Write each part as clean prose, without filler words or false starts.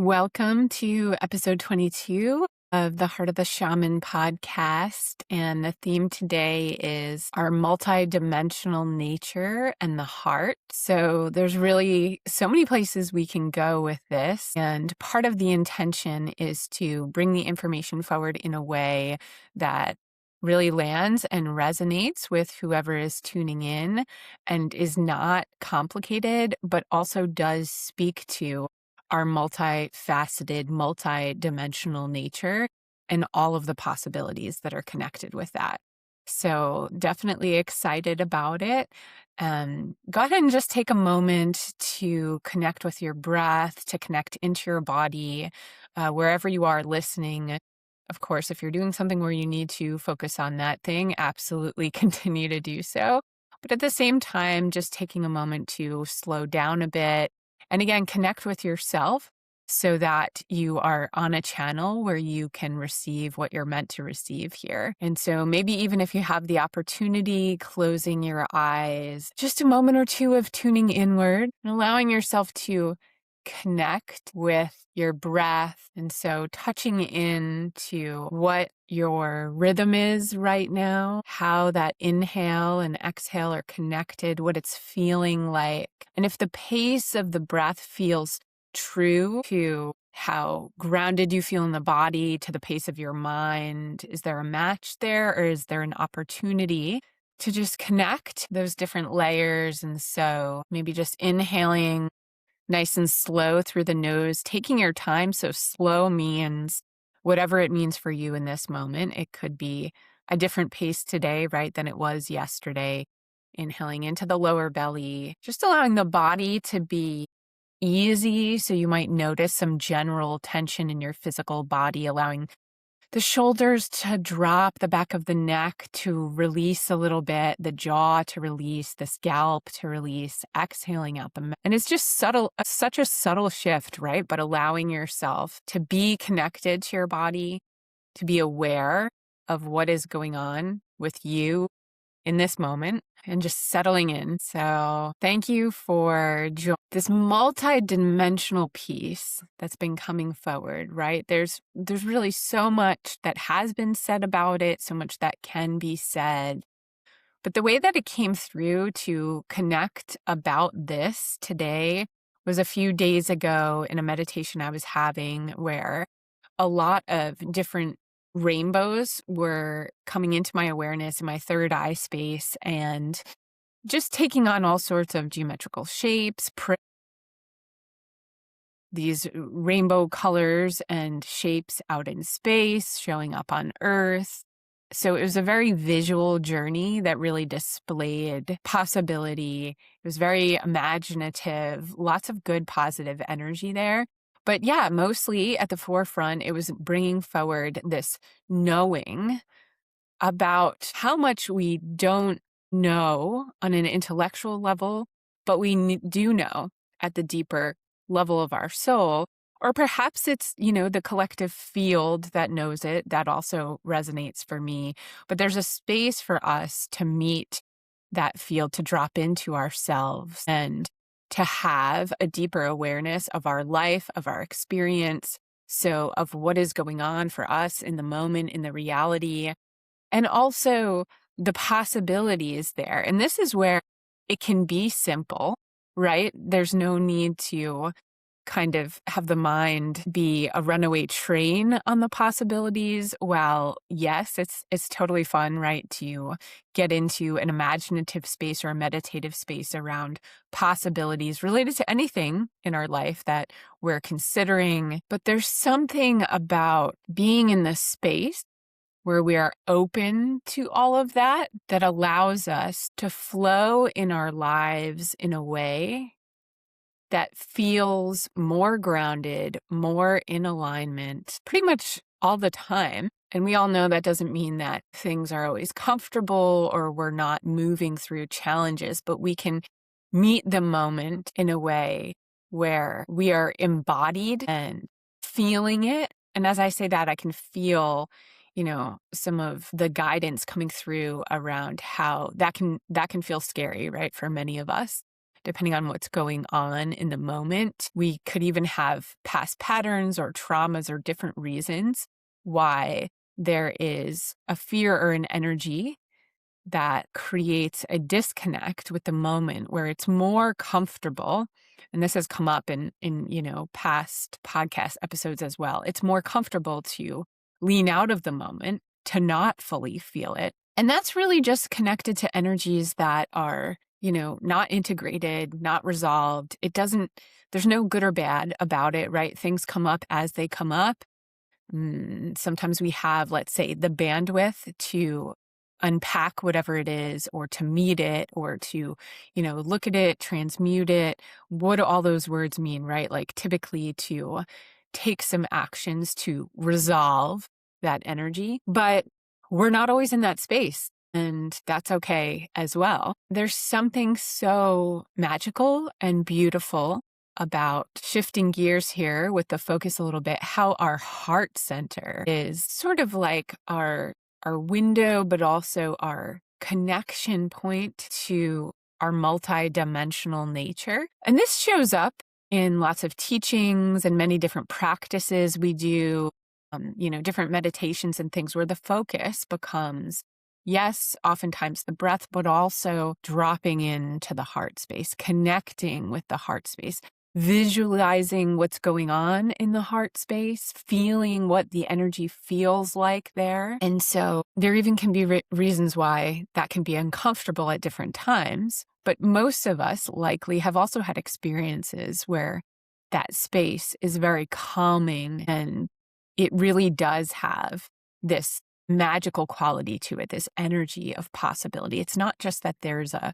Welcome to episode 22 of the Heart of the Shaman podcast. And the theme today is our multidimensional nature and the heart. So there's really so many places we can go with this. And part of the intention is to bring the information forward in a way that really lands and resonates with whoever is tuning in and is not complicated, but also does speak to our multifaceted, multidimensional nature and all of the possibilities that are connected with that. So definitely excited about it. Go ahead and just take a moment to connect with your breath, to connect into your body, wherever you are listening. Of course, if you're doing something where you need to focus on that thing, absolutely continue to do so. But at the same time, just taking a moment to slow down a bit, and again, connect with yourself so that you are on a channel where you can receive what you're meant to receive here. And so maybe even if you have the opportunity, closing your eyes, just a moment or two of tuning inward and allowing yourself to connect with your breath. And so touching into what your rhythm is right now, how that inhale and exhale are connected, what it's feeling like. And if the pace of the breath feels true to how grounded you feel in the body, to the pace of your mind, is there a match there, or is there an opportunity to just connect those different layers? And so maybe just inhaling nice and slow through the nose, taking your time. So slow means whatever it means for you in this moment. It could be a different pace today, right, than it was yesterday. Inhaling into the lower belly, just allowing the body to be easy. So you might notice some general tension in your physical body, allowing the shoulders to drop, the back of the neck to release a little bit, the jaw to release, the scalp to release, exhaling out the mouth. And it's just subtle, such a subtle shift, right? But allowing yourself to be connected to your body, to be aware of what is going on with you in this moment and just settling in. So thank you for this multi-dimensional piece that's been coming forward, right? There's really so much that has been said about it, so much that can be said. But the way that it came through to connect about this today was a few days ago in a meditation I was having where a lot of different rainbows were coming into my awareness in my third eye space and just taking on all sorts of geometrical shapes, these rainbow colors and shapes out in space, showing up on Earth. So it was a very visual journey that really displayed possibility. It was very imaginative, lots of good positive energy there. But yeah, mostly at the forefront, it was bringing forward this knowing about how much we don't know on an intellectual level, but we do know at the deeper level of our soul. Or perhaps it's, the collective field that knows it. That also resonates for me. But there's a space for us to meet that field, to drop into ourselves and to have a deeper awareness of our life, of our experience. So of what is going on for us in the moment, in the reality, and also the possibilities there. And this is where it can be simple, right? There's no need to kind of have the mind be a runaway train on the possibilities. While yes, it's totally fun, right, to get into an imaginative space or a meditative space around possibilities related to anything in our life that we're considering. But there's something about being in this space where we are open to all of that that allows us to flow in our lives in a way that feels more grounded, more in alignment, pretty much all the time. And we all know that doesn't mean that things are always comfortable or we're not moving through challenges, but we can meet the moment in a way where we are embodied and feeling it. And as I say that, I can feel, some of the guidance coming through around how that can feel scary, right, for many of us. depending on what's going on in the moment. We could even have past patterns or traumas or different reasons why there is a fear or an energy that creates a disconnect with the moment where it's more comfortable. And this has come up in past podcast episodes as well. It's more comfortable to lean out of the moment, to not fully feel it. And that's really just connected to energies that are, not integrated, not resolved. There's no good or bad about it, right? Things come up as they come up. Sometimes we have, let's say, the bandwidth to unpack whatever it is, or to meet it, or to, look at it, transmute it. What do all those words mean, right? Like typically to take some actions to resolve that energy. But we're not always in that space. And that's okay as well. There's something so magical and beautiful about shifting gears here with the focus a little bit, how our heart center is sort of like our window, but also our connection point to our multidimensional nature. And this shows up in lots of teachings and many different practices we do, different meditations and things where the focus becomes, yes, oftentimes the breath, but also dropping into the heart space, connecting with the heart space, visualizing what's going on in the heart space, feeling what the energy feels like there. And so there even can be reasons why that can be uncomfortable at different times. But most of us likely have also had experiences where that space is very calming, and it really does have this magical quality to it, this energy of possibility. It's not just that there's a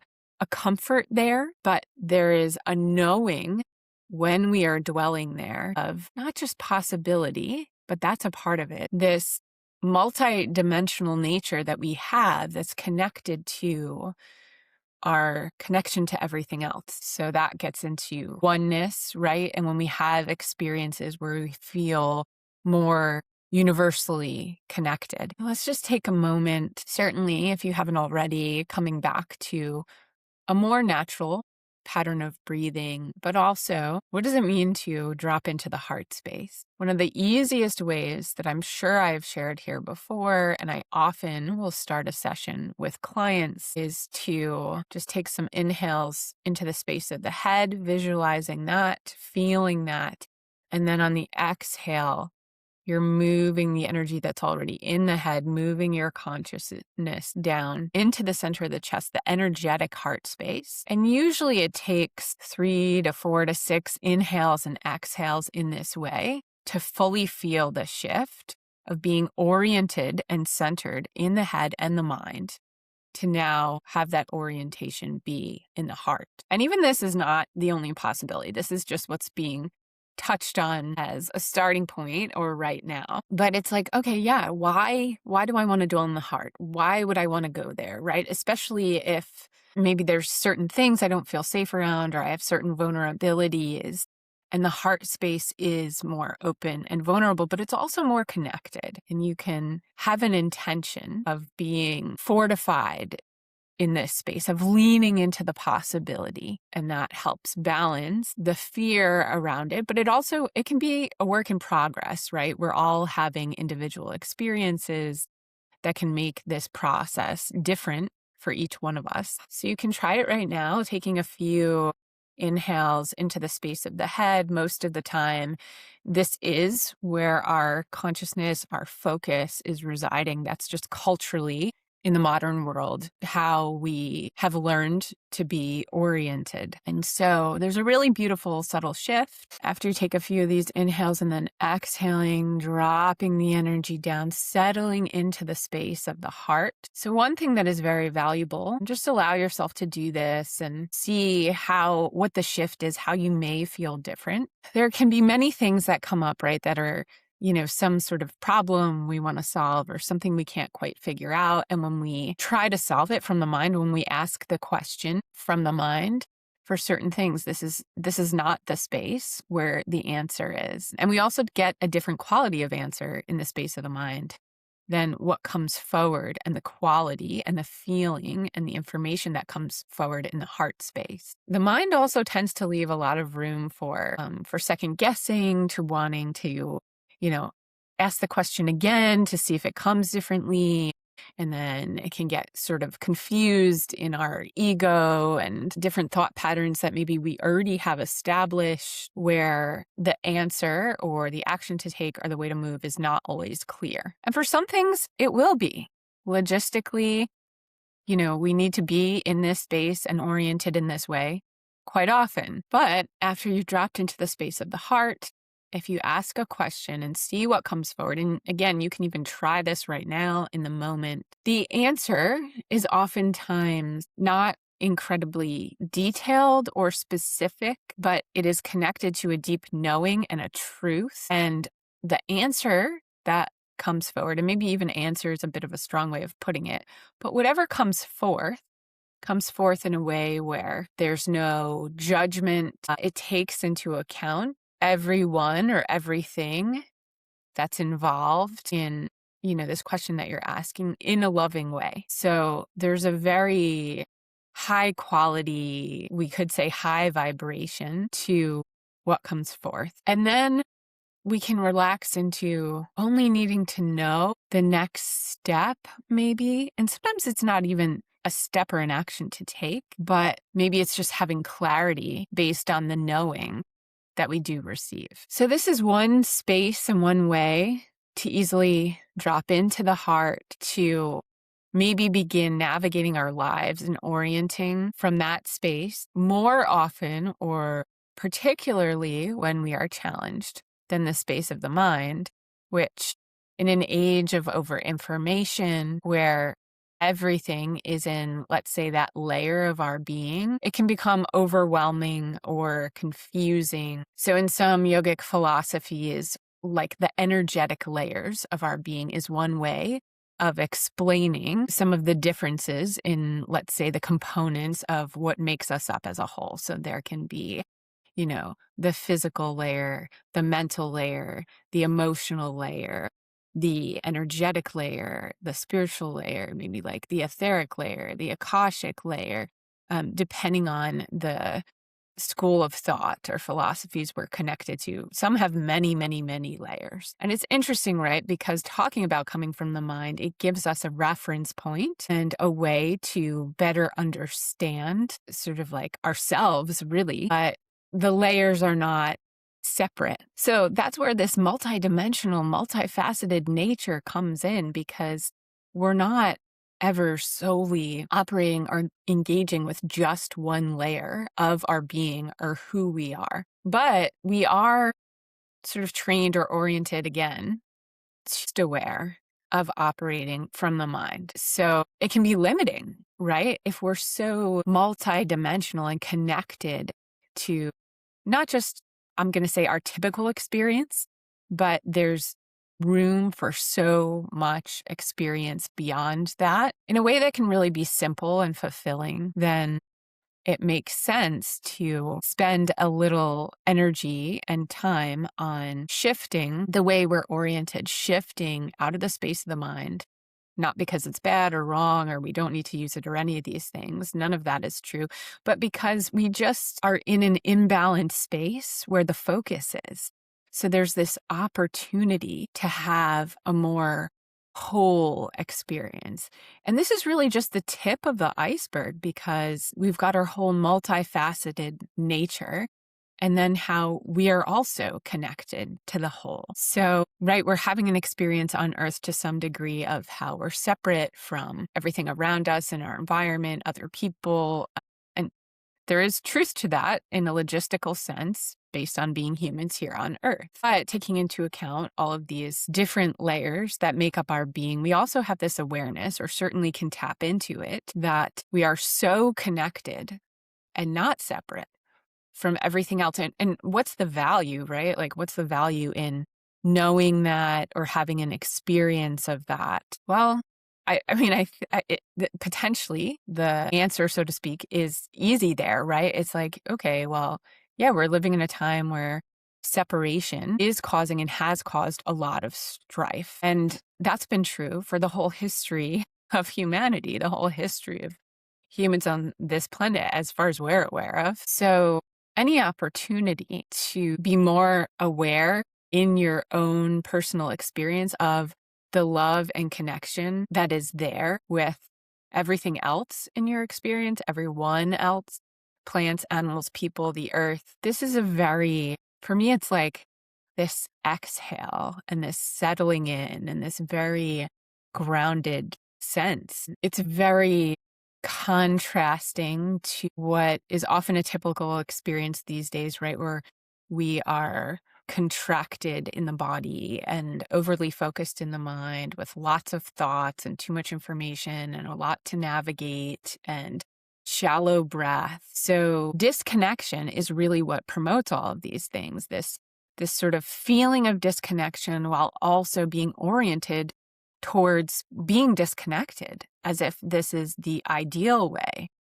comfort there, but there is a knowing when we are dwelling there of not just possibility, but that's a part of it. This multidimensional nature that we have that's connected to our connection to everything else. So that gets into oneness, right? And when we have experiences where we feel more universally connected, let's just take a moment, certainly if you haven't already, coming back to a more natural pattern of breathing, but also what does it mean to drop into the heart space? One of the easiest ways that I'm sure I've shared here before, and I often will start a session with clients, is to just take some inhales into the space of the head, visualizing that, feeling that. And then on the exhale, you're moving the energy that's already in the head, moving your consciousness down into the center of the chest, the energetic heart space. And usually it takes 3 to 4 to 6 inhales and exhales in this way to fully feel the shift of being oriented and centered in the head and the mind, to now have that orientation be in the heart. And even this is not the only possibility. This is just what's being touched on as a starting point or right now. But it's like, okay, yeah, why do I want to dwell in the heart? Why would I want to go there, right? Especially if maybe there's certain things I don't feel safe around, or I have certain vulnerabilities, and the heart space is more open and vulnerable, but it's also more connected. And you can have an intention of being fortified in this space, of leaning into the possibility, and that helps balance the fear around it. But it can be a work in progress, right? We're all having individual experiences that can make this process different for each one of us. So you can try it right now, taking a few inhales into the space of the head. Most of the time, this is where our consciousness, our focus is residing. That's just culturally, in the modern world, how we have learned to be oriented. And so there's a really beautiful, subtle shift after you take a few of these inhales, and then exhaling, dropping the energy down, settling into the space of the heart. So one thing that is very valuable, just allow yourself to do this and see what the shift is, how you may feel different. There can be many things that come up, right, that are some sort of problem we want to solve, or something we can't quite figure out. And when we try to solve it from the mind, when we ask the question from the mind for certain things, this is not the space where the answer is. And we also get a different quality of answer in the space of the mind. than what comes forward and the quality and the feeling and the information that comes forward in the heart space. The mind also tends to leave a lot of room for second guessing, to wanting to, ask the question again to see if it comes differently. And then it can get sort of confused in our ego and different thought patterns that maybe we already have established, where the answer or the action to take or the way to move is not always clear. And for some things, it will be. Logistically, we need to be in this space and oriented in this way quite often. But after you've dropped into the space of the heart, if you ask a question and see what comes forward, and again, you can even try this right now in the moment, the answer is oftentimes not incredibly detailed or specific, but it is connected to a deep knowing and a truth. And the answer that comes forward, and maybe even answer is a bit of a strong way of putting it, but whatever comes forth in a way where there's no judgment. It takes into account everyone or everything that's involved in, this question that you're asking in a loving way. So there's a very high quality, we could say high vibration to what comes forth. And then we can relax into only needing to know the next step, maybe. And sometimes it's not even a step or an action to take, but maybe it's just having clarity based on the knowing that we do receive. So this is one space and one way to easily drop into the heart, to maybe begin navigating our lives and orienting from that space more often, or particularly when we are challenged, than the space of the mind, which in an age of over-information where everything is in, let's say, that layer of our being, it can become overwhelming or confusing. So in some yogic philosophies, like the energetic layers of our being is one way of explaining some of the differences in, let's say, the components of what makes us up as a whole. So there can be, the physical layer, the mental layer, the emotional layer, the energetic layer, the spiritual layer, maybe like the etheric layer, the akashic layer, depending on the school of thought or philosophies we're connected to. Some have many, many, many layers. And it's interesting, right? Because talking about coming from the mind, it gives us a reference point and a way to better understand sort of like ourselves, really. But the layers are not separate. So that's where this multidimensional, multifaceted nature comes in, because we're not ever solely operating or engaging with just one layer of our being or who we are. But we are sort of trained or oriented, again, just aware of operating from the mind. So it can be limiting, right? If we're so multidimensional and connected to not just, I'm going to say, our typical experience, but there's room for so much experience beyond that in a way that can really be simple and fulfilling, then it makes sense to spend a little energy and time on shifting the way we're oriented, shifting out of the space of the mind. Not because it's bad or wrong or we don't need to use it or any of these things. None of that is true. But because we just are in an imbalanced space where the focus is. So there's this opportunity to have a more whole experience. And this is really just the tip of the iceberg, because we've got our whole multifaceted nature, and then how we are also connected to the whole. So, right, we're having an experience on Earth to some degree of how we're separate from everything around us and our environment, other people. And there is truth to that in a logistical sense based on being humans here on Earth. But taking into account all of these different layers that make up our being, we also have this awareness, or certainly can tap into it, that we are so connected and not separate from everything else. And what's the value, right? Like, what's the value in knowing that or having an experience of that? Well, potentially the answer, so to speak, is easy there, right? It's like, okay, well, yeah, we're living in a time where separation is causing and has caused a lot of strife. And that's been true for the whole history of humanity, the whole history of humans on this planet, as far as we're aware of. So, any opportunity to be more aware in your own personal experience of the love and connection that is there with everything else in your experience, everyone else, plants, animals, people, the earth. This is for me, it's like this exhale and this settling in and this very grounded sense. It's very contrasting to what is often a typical experience these days, right? Where we are contracted in the body and overly focused in the mind with lots of thoughts and too much information and a lot to navigate and shallow breath. So disconnection is really what promotes all of these things. This sort of feeling of disconnection while also being oriented towards being disconnected, as if this is the ideal way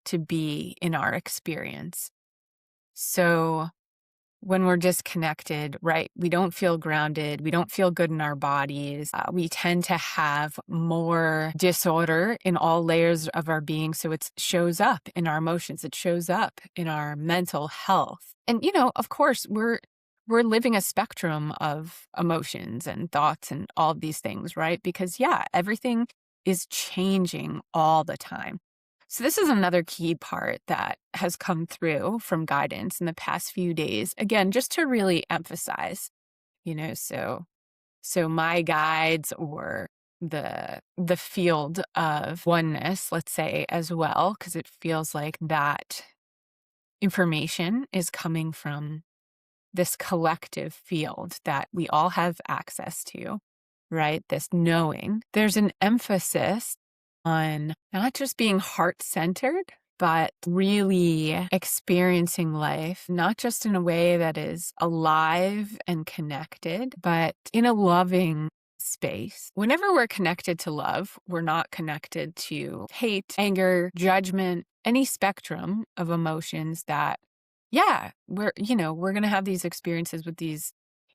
to be in our experience. So when we're disconnected, right, we don't feel grounded, we don't feel good in our bodies, we tend to have more disorder in all layers of our being. So it shows up in our emotions, it shows up in our mental health. And, of course, we're living a spectrum of emotions and thoughts and all of these things, right? Because, everything is changing all the time. So this is another key part that has come through from guidance in the past few days. Again, just to really emphasize, so my guides or the field of oneness, let's say, as well, because it feels like that information is coming from this collective field that we all have access to, right? This knowing. There's an emphasis on not just being heart-centered, but really experiencing life, not just in a way that is alive and connected, but in a loving space. Whenever we're connected to love, we're not connected to hate, anger, judgment, any spectrum of emotions that we're going to have these experiences with these,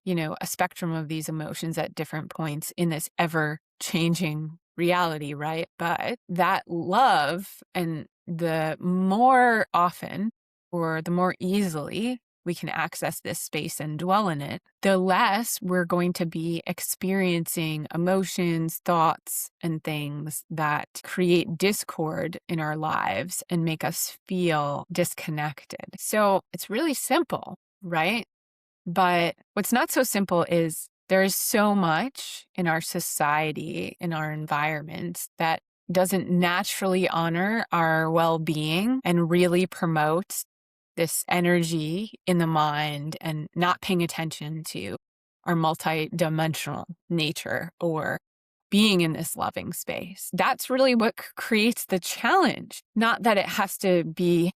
a spectrum of these emotions at different points in this ever changing reality, right? But that love, and the more often or the more easily we can access this space and dwell in it, the less we're going to be experiencing emotions, thoughts, and things that create discord in our lives and make us feel disconnected. So it's really simple, right? But what's not so simple is there is so much in our society, in our environments, that doesn't naturally honor our well-being and really promotes this energy in the mind and not paying attention to our multidimensional nature or being in this loving space. That's really what creates the challenge. Not that it has to be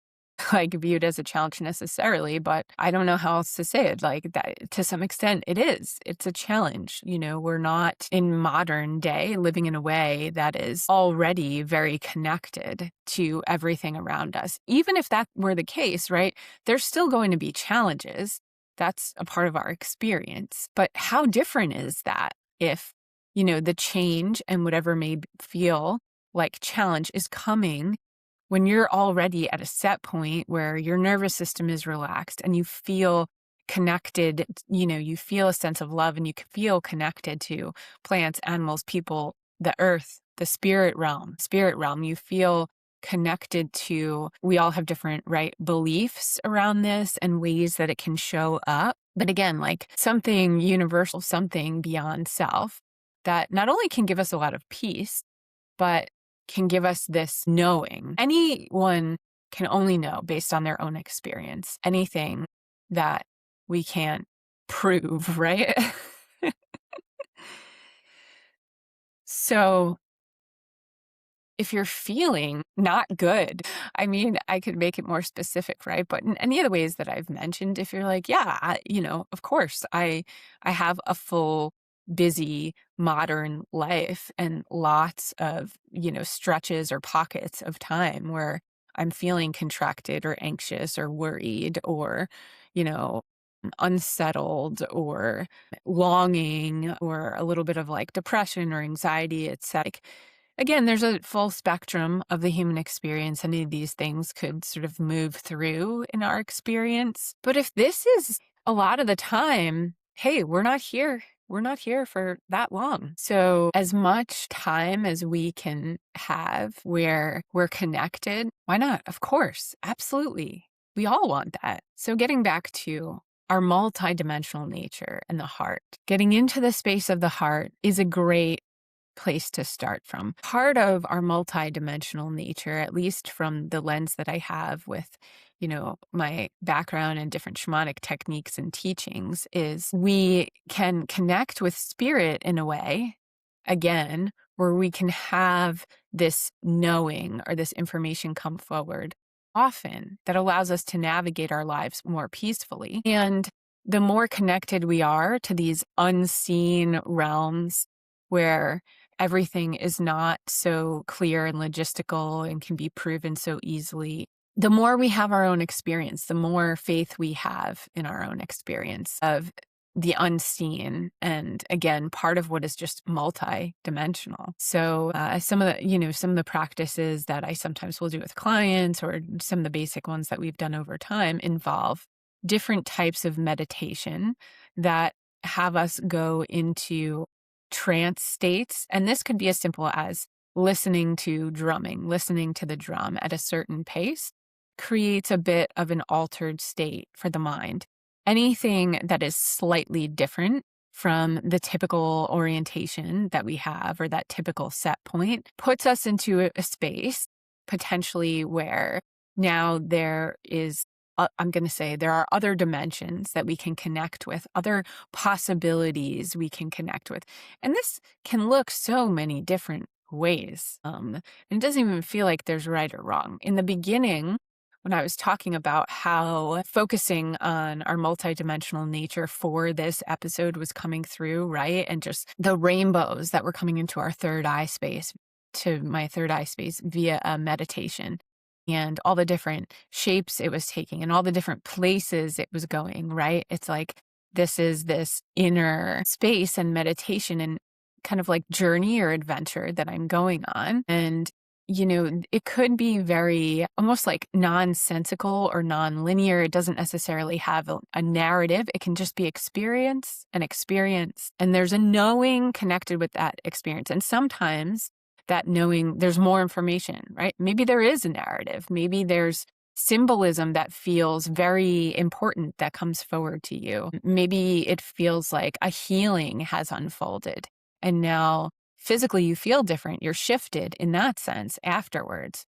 viewed as a challenge necessarily, but I don't know how else to say it. Like that, to some extent, it's a challenge. We're not in modern day living in a way that is already very connected to everything around us. Even if that were the case, right, there's still going to be challenges. That's a part of our experience. But how different is that if, the change and whatever may feel like challenge is coming when you're already at a set point where your nervous system is relaxed and you feel connected, you feel a sense of love and you feel connected to plants, animals, people, the earth, the spirit realm, you feel connected to, we all have different, right, beliefs around this and ways that it can show up. But again, like something universal, something beyond self that not only can give us a lot of peace, but can give us this knowing. Anyone can only know based on their own experience anything that we can't prove, right? So if you're feeling not good, I mean, I could make it more specific, right? But in any of the ways that I've mentioned, if you're like, of course, I have a full, busy, modern life and lots of, stretches or pockets of time where I'm feeling contracted or anxious or worried or, unsettled or longing or a little bit of like depression or anxiety. It's like, again, there's a full spectrum of the human experience. Any of these things could sort of move through in our experience. But if this is a lot of the time, hey, we're not here. We're not here for that long. So as much time as we can have where we're connected, why not? Of course, absolutely. We all want that. So getting back to our multidimensional nature and the heart, getting into the space of the heart is a great place to start from. Part of our multidimensional nature, at least from the lens that I have with, my background in different shamanic techniques and teachings, is we can connect with spirit in a way, again, where we can have this knowing or this information come forward often that allows us to navigate our lives more peacefully. And the more connected we are to these unseen realms where everything is not so clear and logistical and can be proven so easily, the more we have our own experience, the more faith we have in our own experience of the unseen. And again, part of what is just multi-dimensional. So some of the practices that I sometimes will do with clients, or some of the basic ones that we've done over time, involve different types of meditation that have us go into trance states. And this could be as simple as listening to drumming, listening to the drum at a certain pace creates a bit of an altered state for the mind. Anything that is slightly different from the typical orientation that we have, or that typical set point, puts us into a space potentially where now there is, I'm going to say, there are other dimensions that we can connect with, other possibilities we can connect with. And this can look so many different ways. And it doesn't even feel like there's right or wrong. In the beginning, when I was talking about how focusing on our multidimensional nature for this episode was coming through, right? And just the rainbows that were coming into our third eye space, to my third eye space via a meditation, and all the different shapes it was taking and all the different places it was going, right? It's like, this is this inner space and meditation and kind of like journey or adventure that I'm going on. And it could be very almost like nonsensical or nonlinear. It doesn't necessarily have a narrative. It can just be an experience. And there's a knowing connected with that experience. And sometimes that knowing, there's more information, right? Maybe there is a narrative. Maybe there's symbolism that feels very important that comes forward to you. Maybe it feels like a healing has unfolded. And now physically you feel different. You're shifted in that sense afterwards.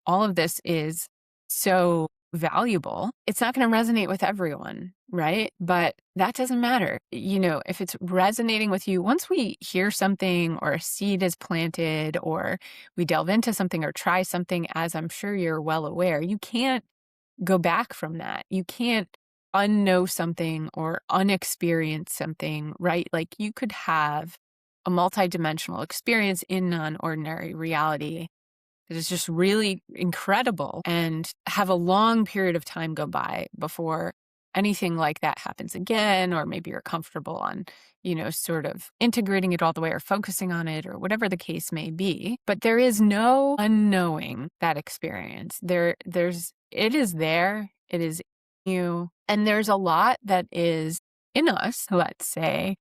All of this is so valuable. It's not going to resonate with everyone, right? But that doesn't matter. If it's resonating with you, once we hear something or a seed is planted or we delve into something or try something, as I'm sure you're well aware, you can't go back from that. You can't unknow something or unexperience something, right? Like you could have a multidimensional experience in non-ordinary reality that is just really incredible and have a long period of time go by before anything like that happens again, or maybe you're comfortable on, sort of integrating it all the way or focusing on it or whatever the case may be. But there is no unknowing that experience. It is there. It is you. And there's a lot that is in us, let's say,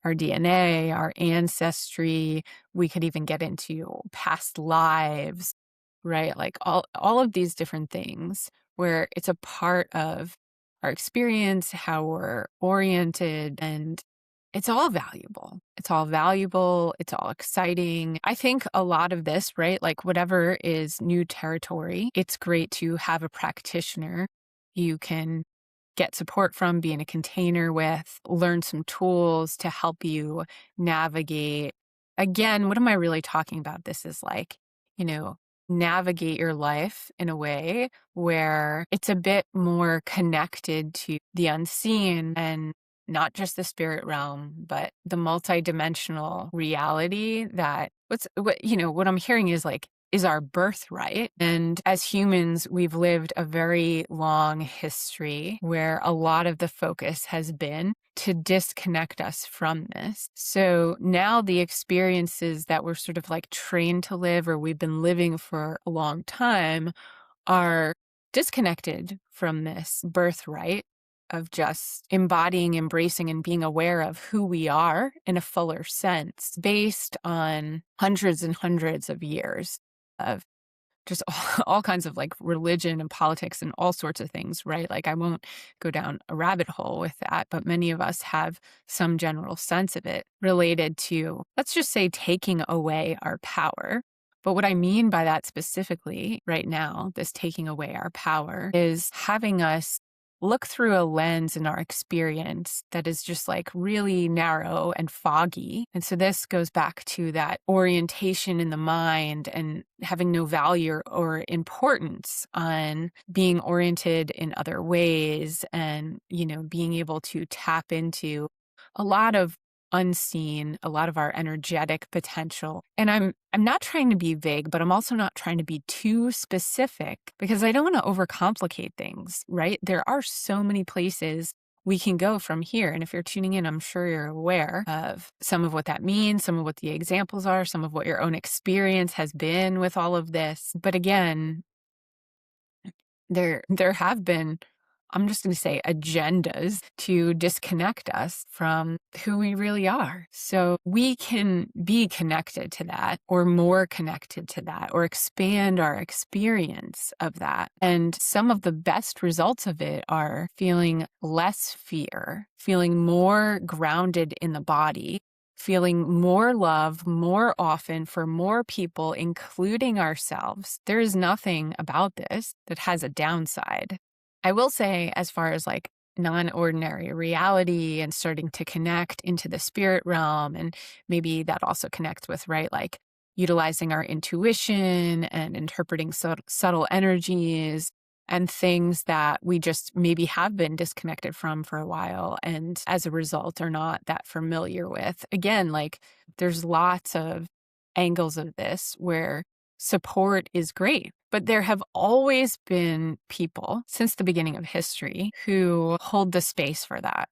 our DNA, our ancestry. We could even get into past lives, right? Like all of these different things where it's a part of our experience, how we're oriented, and it's all valuable. It's all valuable. It's all exciting. I think a lot of this, right? Like whatever is new territory, it's great to have a practitioner you can get support from, be in a container with, learn some tools to help you navigate. Again, what am I really talking about? This is like, navigate your life in a way where it's a bit more connected to the unseen and not just the spirit realm, but the multidimensional reality that what I'm hearing is like, is our birthright. And as humans, we've lived a very long history where a lot of the focus has been to disconnect us from this. So now the experiences that we're sort of like trained to live or we've been living for a long time are disconnected from this birthright of just embodying, embracing, and being aware of who we are in a fuller sense based on hundreds and hundreds of years of just all kinds of like religion and politics and all sorts of things, right? Like I won't go down a rabbit hole with that, but many of us have some general sense of it related to, let's just say, taking away our power. But what I mean by that specifically right now, this taking away our power, is having us look through a lens in our experience that is just like really narrow and foggy. And so this goes back to that orientation in the mind and having no value or importance on being oriented in other ways and, being able to tap into a lot of unseen, a lot of our energetic potential. And I'm not trying to be vague, but I'm also not trying to be too specific because I don't want to overcomplicate things, right? There are so many places we can go from here. And if you're tuning in, I'm sure you're aware of some of what that means, some of what the examples are, some of what your own experience has been with all of this. But again, there have been, I'm just going to say, agendas to disconnect us from who we really are. So we can be connected to that or more connected to that or expand our experience of that. And some of the best results of it are feeling less fear, feeling more grounded in the body, feeling more love more often for more people, including ourselves. There is nothing about this that has a downside. I will say, as far as like non-ordinary reality and starting to connect into the spirit realm, and maybe that also connects with, right, like utilizing our intuition and interpreting subtle energies and things that we just maybe have been disconnected from for a while and as a result are not that familiar with. Again, like there's lots of angles of this where support is great, but there have always been people since the beginning of history who hold the space for that.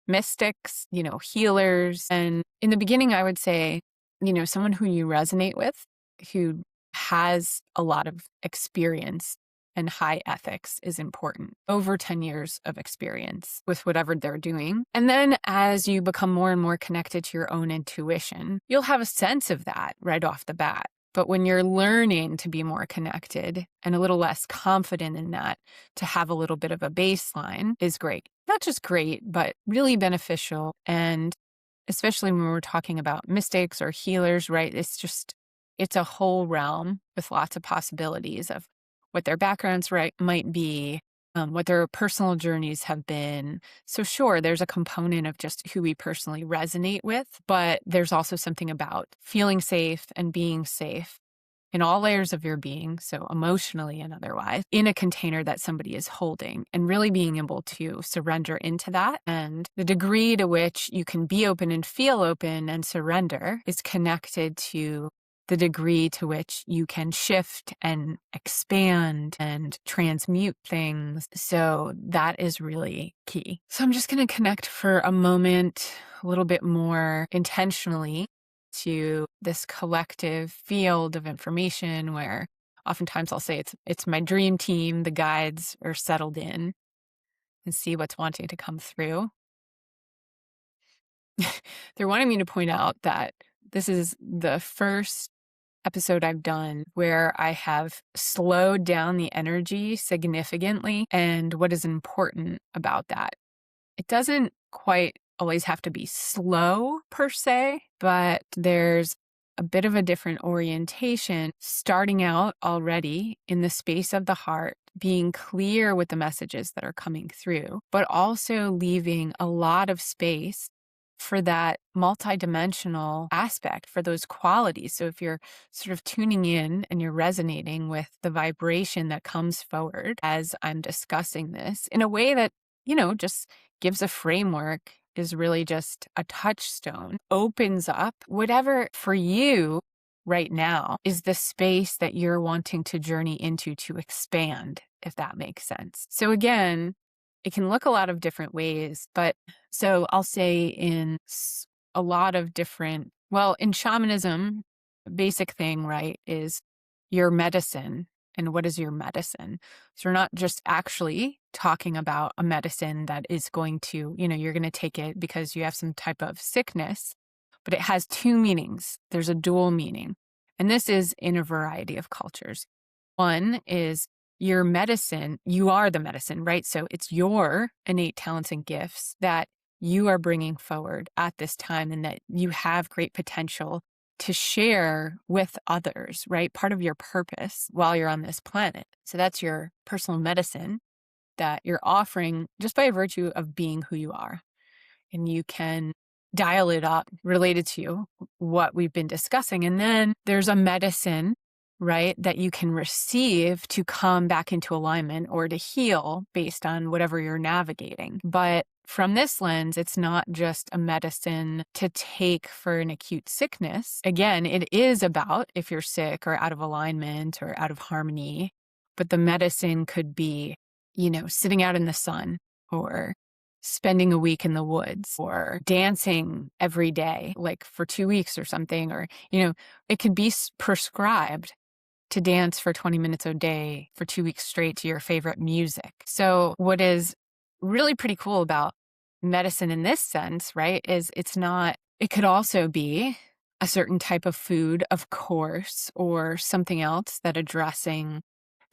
Mystics, healers. And in the beginning, I would say, someone who you resonate with, who has a lot of experience and high ethics is important. Over 10 years of experience with whatever they're doing. And then as you become more and more connected to your own intuition, you'll have a sense of that right off the bat. But when you're learning to be more connected and a little less confident in that, to have a little bit of a baseline is great. Not just great, but really beneficial. And especially when we're talking about mystics or healers, right? It's a whole realm with lots of possibilities of what their backgrounds might be, what their personal journeys have been. So sure, there's a component of just who we personally resonate with, but there's also something about feeling safe and being safe in all layers of your being, so emotionally and otherwise, in a container that somebody is holding and really being able to surrender into that. And the degree to which you can be open and feel open and surrender is connected to the degree to which you can shift and expand and transmute things. So that is really key. So I'm just going to connect for a moment, a little bit more intentionally to this collective field of information where oftentimes I'll say it's my dream team, the guides are settled in and see what's wanting to come through. They're wanting me to point out that this is the first episode I've done where I have slowed down the energy significantly. And what is important about that? It doesn't quite always have to be slow per se, but there's a bit of a different orientation starting out already in the space of the heart, being clear with the messages that are coming through, but also leaving a lot of space for that multidimensional aspect, for those qualities. So if you're sort of tuning in and you're resonating with the vibration that comes forward as I'm discussing this in a way that, just gives a framework, is really just a touchstone, opens up whatever for you right now is the space that you're wanting to journey into to expand, if that makes sense. So again, it can look a lot of different ways, but so I'll say a lot of different, well, in shamanism, basic thing, right, is your medicine. And what is your medicine? So we're not just actually talking about a medicine that is going to, you're going to take it because you have some type of sickness, but it has two meanings. There's a dual meaning. And this is in a variety of cultures. One is your medicine, you are the medicine, right? So it's your innate talents and gifts that you are bringing forward at this time and that you have great potential to share with others, right? Part of your purpose while you're on this planet. So that's your personal medicine that you're offering just by virtue of being who you are. And you can dial it up related to what we've been discussing. And then there's a medicine, right, that you can receive to come back into alignment or to heal based on whatever you're navigating. But from this lens, it's not just a medicine to take for an acute sickness. Again, it is about if you're sick or out of alignment or out of harmony, but the medicine could be, sitting out in the sun or spending a week in the woods or dancing every day, like for 2 weeks or something, or, it could be prescribed to dance for 20 minutes a day for 2 weeks straight to your favorite music. So what is really pretty cool about medicine in this sense, right, is it could also be a certain type of food, of course, or something else that's addressing,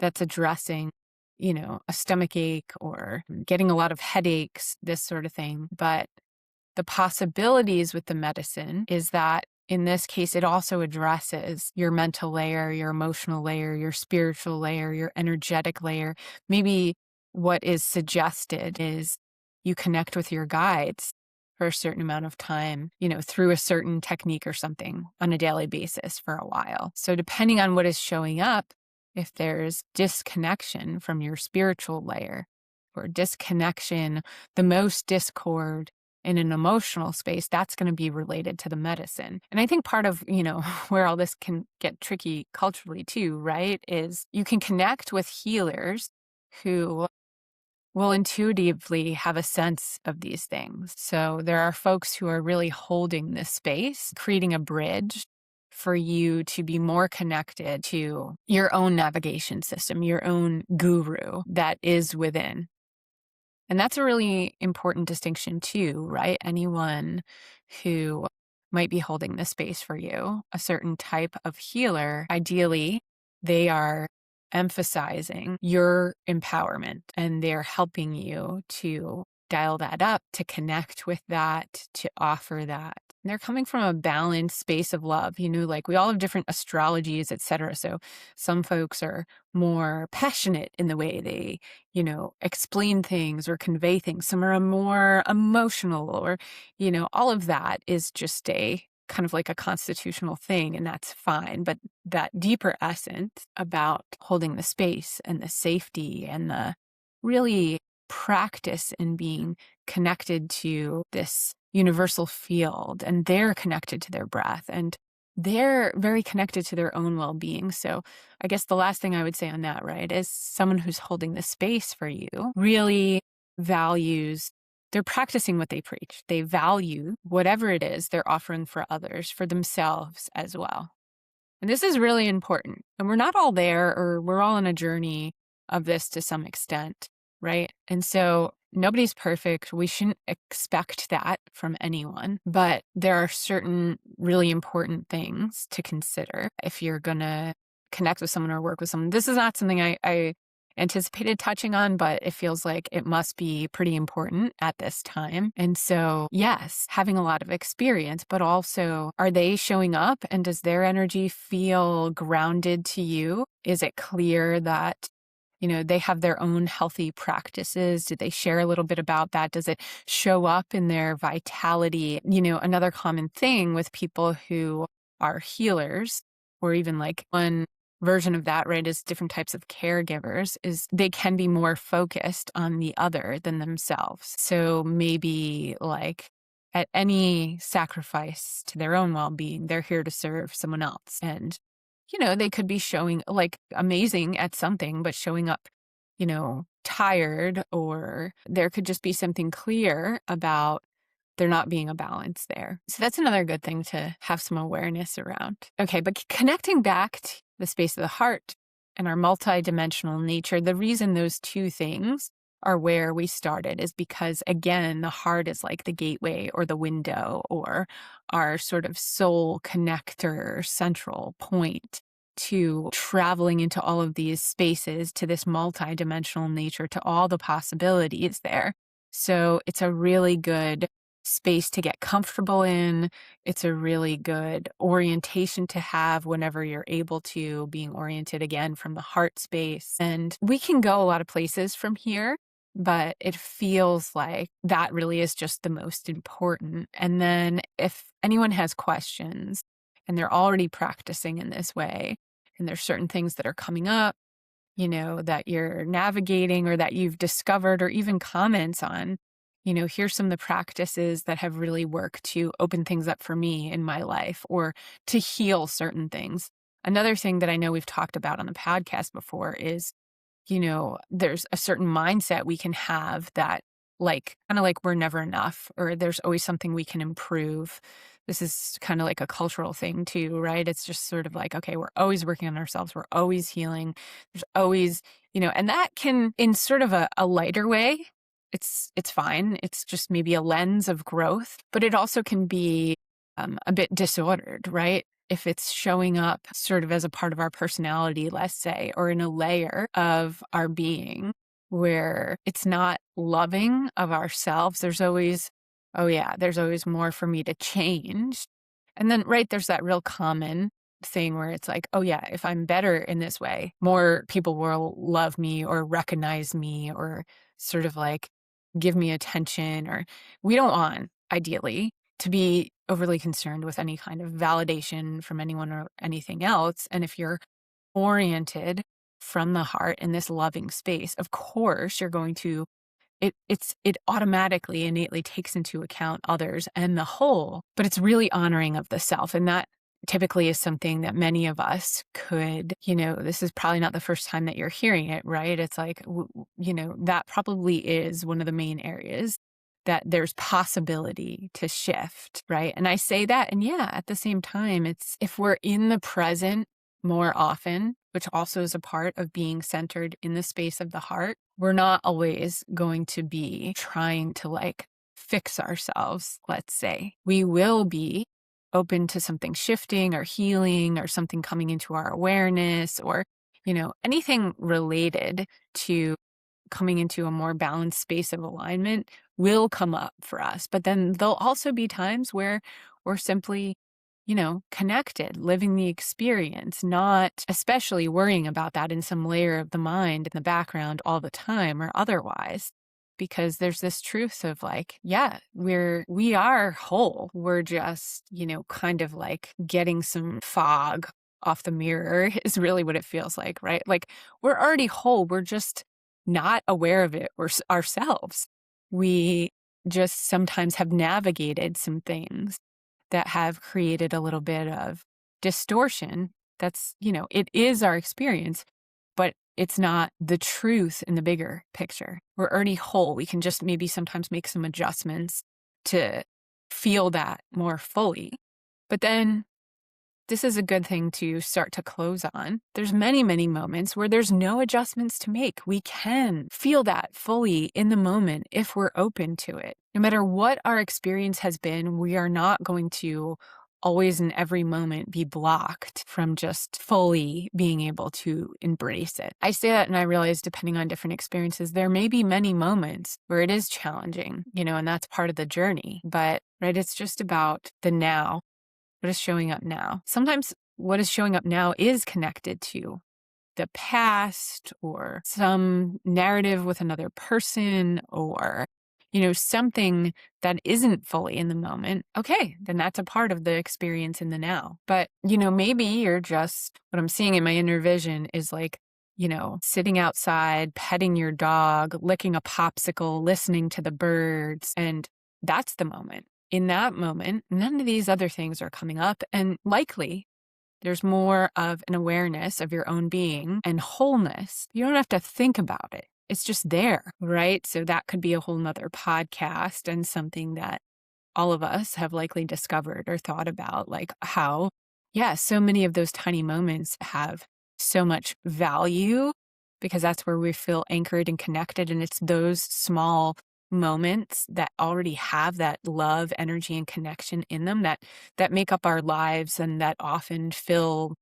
a stomach ache or getting a lot of headaches, this sort of thing. But the possibilities with the medicine is that in this case, it also addresses your mental layer, your emotional layer, your spiritual layer, your energetic layer. Maybe what is suggested is you connect with your guides for a certain amount of time, through a certain technique or something on a daily basis for a while. So depending on what is showing up, if there's disconnection from your spiritual layer or disconnection, the most discord in an emotional space, that's going to be related to the medicine. And I think part of, where all this can get tricky culturally too, right, is you can connect with healers who will intuitively have a sense of these things. So there are folks who are really holding this space, creating a bridge for you to be more connected to your own navigation system, your own guru that is within. And that's a really important distinction too, right? Anyone who might be holding this space for you, a certain type of healer, ideally, they are emphasizing your empowerment and they're helping you to dial that up, to connect with that, to offer that. And they're coming from a balanced space of love, like we all have different astrologies, etc. So some folks are more passionate in the way they, explain things or convey things. Some are more emotional or, all of that is just a kind of like a constitutional thing, and that's fine. But that deeper essence about holding the space and the safety and the really practice in being connected to this universal field, and they're connected to their breath and they're very connected to their own well-being. So I guess the last thing I would say on that, right, is someone who's holding the space for you really values, they're practicing what they preach. They value whatever it is they're offering for others, for themselves as well. And this is really important. And we're not all there, or we're all on a journey of this to some extent, right? And so nobody's perfect. We shouldn't expect that from anyone. But there are certain really important things to consider if you're going to connect with someone or work with someone. This is not something I anticipated touching on, but it feels like it must be pretty important at this time. And so, yes, having a lot of experience, but also, are they showing up and does their energy feel grounded to you? Is it clear that they have their own healthy practices? Do they share a little bit about that? Does it show up in their vitality? Another common thing with people who are healers, or even like one version of that, right, is different types of caregivers, is they can be more focused on the other than themselves. So maybe like at any sacrifice to their own well-being. They're here to serve someone else. And, they could be showing like amazing at something, but showing up, tired, or there could just be something clear about there not being a balance there. So that's another good thing to have some awareness around. Okay, but connecting back to the space of the heart and our multidimensional nature, the reason those two things are where we started is because, again, the heart is like the gateway or the window or our sort of soul connector, central point to traveling into all of these spaces, to this multidimensional nature, to all the possibilities there. So it's a really good space to get comfortable in. It's a really good orientation to have whenever you're able to, being oriented again from the heart space. And we can go a lot of places from here, but it feels like that really is just the most important. And then if anyone has questions and they're already practicing in this way, and there's certain things that are coming up, that you're navigating or that you've discovered, or even comments on, here's some of the practices that have really worked to open things up for me in my life or to heal certain things. Another thing that I know we've talked about on the podcast before is, there's a certain mindset we can have that kind of like we're never enough, or there's always something we can improve. This is kind of like a cultural thing too, right? It's just sort of like, okay, we're always working on ourselves. We're always healing. There's always, and that can, in sort of a lighter way, it's fine. It's just maybe a lens of growth, but it also can be a bit disordered, right? If it's showing up sort of as a part of our personality, let's say, or in a layer of our being where it's not loving of ourselves, there's always, oh yeah, there's always more for me to change. And then, right, there's that real common thing where it's like, oh yeah, if I'm better in this way, more people will love me or recognize me or sort of like give me attention. Or we don't want, ideally, to be overly concerned with any kind of validation from anyone or anything else. And if you're oriented from the heart in this loving space, of course you're going to, it automatically innately takes into account others and the whole, but it's really honoring of the self. And that typically is something that many of us could, this is probably not the first time that you're hearing it, right? It's like, that probably is one of the main areas that there's possibility to shift, right? And I say that, and yeah, at the same time, it's if we're in the present more often, which also is a part of being centered in the space of the heart, we're not always going to be trying to fix ourselves, let's say. We will be open to something shifting or healing or something coming into our awareness or, anything related to coming into a more balanced space of alignment will come up for us. But then there'll also be times where we're simply, connected, living the experience, not especially worrying about that in some layer of the mind in the background all the time or otherwise. Because there's this truth of yeah, we are whole. We're just, kind of getting some fog off the mirror is really what it feels like, right? We're already whole. We're just not aware of it or ourselves. We just sometimes have navigated some things that have created a little bit of distortion. That's, it is our experience, but it's not the truth in the bigger picture. We're already whole. We can just maybe sometimes make some adjustments to feel that more fully. But then this is a good thing to start to close on. There's many, many moments where there's no adjustments to make. We can feel that fully in the moment if we're open to it. No matter what our experience has been, we are not going to always in every moment be blocked from just fully being able to embrace it. I say that and I realize depending on different experiences, there may be many moments where it is challenging, and that's part of the journey. But right, it's just about the now. What is showing up now? Sometimes what is showing up now is connected to the past or some narrative with another person or, something that isn't fully in the moment. Okay, then that's a part of the experience in the now. But, maybe you're just, what I'm seeing in my inner vision is sitting outside, petting your dog, licking a popsicle, listening to the birds, and that's the moment. in that moment, none of these other things are coming up. And likely there's more of an awareness of your own being and wholeness. You don't have to think about it. It's just there, right? So that could be a whole nother podcast and something that all of us have likely discovered or thought about, like how, yeah, so many of those tiny moments have so much value because that's where we feel anchored and connected. And it's those small moments that already have that love, energy, and connection in them that make up our lives and that often fill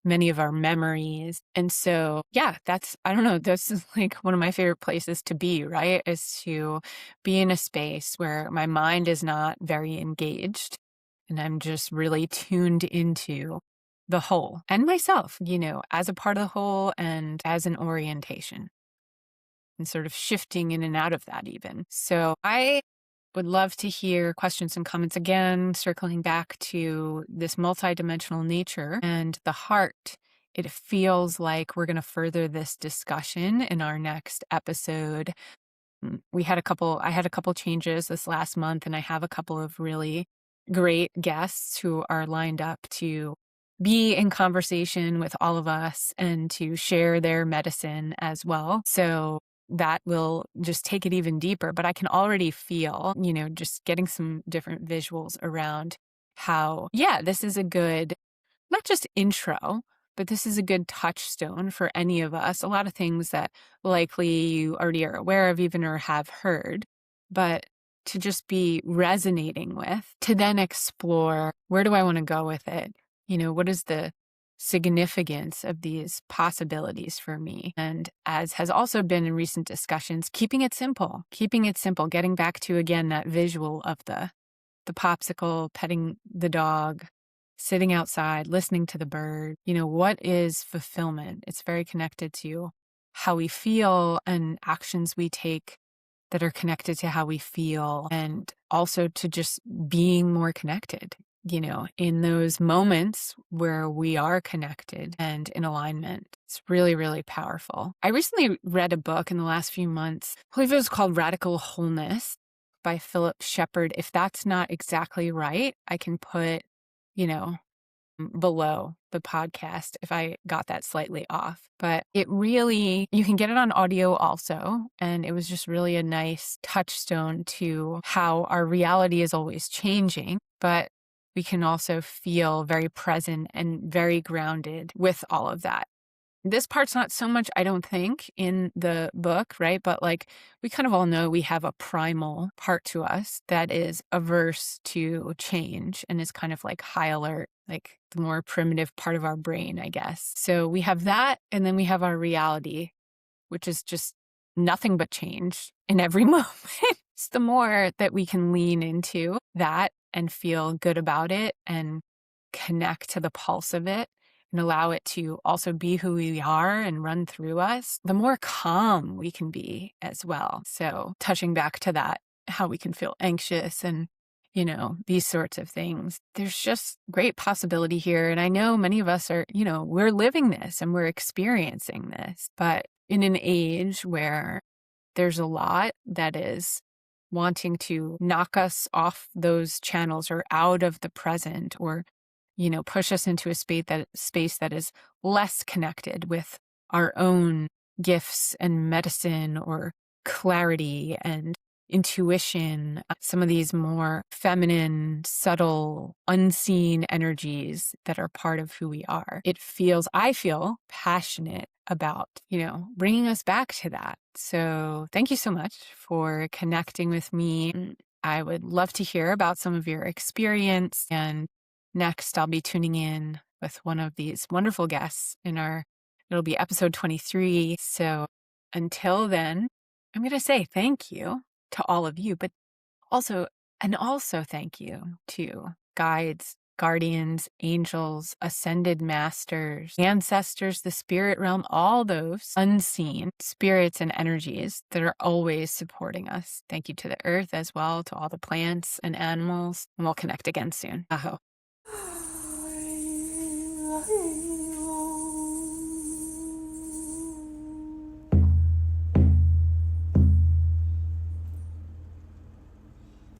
many of our memories. And so, yeah, I don't know, this is like one of my favorite places to be, right? Is to be in a space where my mind is not very engaged and I'm just really tuned into the whole and myself, as a part of the whole and as an orientation and sort of shifting in and out of that even. So I would love to hear questions and comments again, circling back to this multidimensional nature and the heart. It feels like we're going to further this discussion in our next episode. I had a couple changes this last month, and I have a couple of really great guests who are lined up to be in conversation with all of us and to share their medicine as well. So that will just take it even deeper. But I can already feel, just getting some different visuals around how, yeah, this is a good, not just intro, but this is a good touchstone for any of us. A lot of things that likely you already are aware of even or have heard, but to just be resonating with, to then explore, where do I want to go with it? What is the significance of these possibilities for me? And as has also been in recent discussions, keeping it simple, getting back to, again, that visual of the popsicle, petting the dog, sitting outside, listening to the bird. What is fulfillment? It's very connected to how we feel and actions we take that are connected to how we feel, and also to just being more connected, in those moments where we are connected and in alignment. It's really, really powerful. I recently read a book in the last few months. I believe it was called Radical Wholeness by Philip Shepard. If that's not exactly right, I can put, below the podcast if I got that slightly off. But you can get it on audio also. And it was just really a nice touchstone to how our reality is always changing, but we can also feel very present and very grounded with all of that. This part's not so much, I don't think, in the book, right? But we kind of all know we have a primal part to us that is averse to change and is kind of like high alert, like the more primitive part of our brain, I guess. So we have that, and then we have our reality, which is just nothing but change in every moment. It's the more that we can lean into that and feel good about it and connect to the pulse of it, and allow it to also be who we are and run through us, the more calm we can be as well. So touching back to that, how we can feel anxious and, these sorts of things. There's just great possibility here. And I know many of us are, we're living this and we're experiencing this, but in an age where there's a lot that is wanting to knock us off those channels or out of the present, or push us into a space that is less connected with our own gifts and medicine or clarity and intuition, some of these more feminine, subtle, unseen energies that are part of who we are. I feel passionate about, bringing us back to that. So thank you so much for connecting with me. I would love to hear about some of your experience, and next, I'll be tuning in with one of these wonderful guests it'll be episode 23. So until then, I'm going to say thank you to all of you, but also thank you to guides, guardians, angels, ascended masters, ancestors, the spirit realm, all those unseen spirits and energies that are always supporting us. Thank you to the earth as well, to all the plants and animals, and we'll connect again soon. Aho.